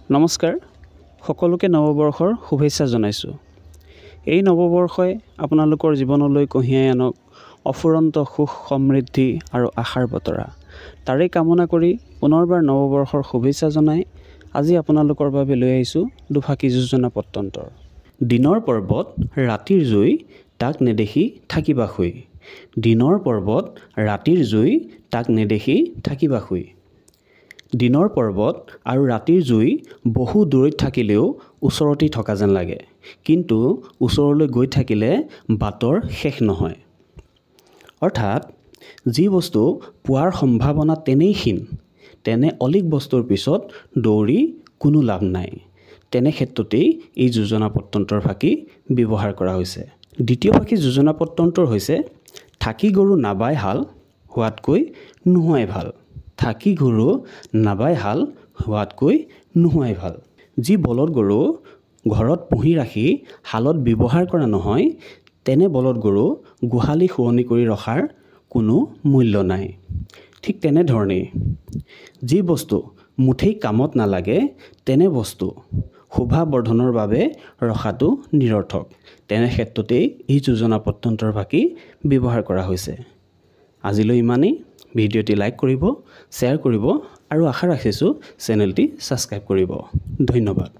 নমস্কাৰ, সকলোকে নৱবৰ্ষৰ শুভেচ্ছা জনাইছোঁ। এই নৱবৰ্ষই আপোনালোকৰ জীৱনলৈ কঢ়িয়াই আনক অফুৰন্ত সুখ সমৃদ্ধি আৰু আশাৰ বতৰা। তাৰেই কামনা কৰি পুনৰবাৰ নৱবৰ্ষৰ শুভেচ্ছা জনাই আজি আপোনালোকৰ বাবে লৈ আহিছোঁ দুফাকি যোজনা প্ৰত্যন্তৰ। দিনৰ পৰ্বত ৰাতিৰ জুই তাক নেদেখি থাকিবা শুই। দিনৰ পৰ্বত ৰাতিৰ জুই তাক নেদেখি থাকিবা শুই। দিনৰ পৰ্বত আৰু ৰাতিৰ জুই বহু দূৰৈত থাকিলেও ওচৰতেই থকা যেন লাগে, কিন্তু ওচৰলৈ গৈ থাকিলে বাটৰ শেষ নহয়। অৰ্থাৎ যি বস্তু পোৱাৰ সম্ভাৱনা তেনেই ক্ষীণ, তেনে অলিক বস্তুৰ পিছত দৌৰি কোনো লাভ নাই। তেনে ক্ষেত্ৰতেই এই যোজনা প্ৰত্যন্তৰ ফাঁকি ব্যৱহাৰ কৰা হৈছে। দ্বিতীয় ফাঁকি যোজনা প্ৰত্যন্তৰ হৈছে থাকি গৰু নাবাই হাল হোৱাতকৈ নোহোৱাই ভাল। থাকি গৰু নাবাই হাল হোৱাতকৈ নোহোৱাই ভাল। যি বলদ গৰু ঘৰত পুহি ৰাখি হালত ব্যৱহাৰ কৰা নহয়, তেনে বলদ গৰু গোহালি শুৱনি কৰি ৰখাৰ কোনো মূল্য নাই। ঠিক তেনেধৰণেই যি বস্তু মুঠেই কামত নালাগে, তেনে বস্তু শোভা বৰ্ধনৰ বাবে ৰখাটো নিৰৰ্থক। তেনে ক্ষেত্ৰতেই এই যোজনা প্ৰত্যন্তৰ ফাঁকি ব্যৱহাৰ কৰা হৈছে। আজিলৈ ইমানেই। ভিডিঅ'টি লাইক কৰিব, শ্বেয়াৰ কৰিব আৰু আশা ৰাখিছোঁ চেনেলটি ছাবস্ক্ৰাইব কৰিব। ধন্যবাদ।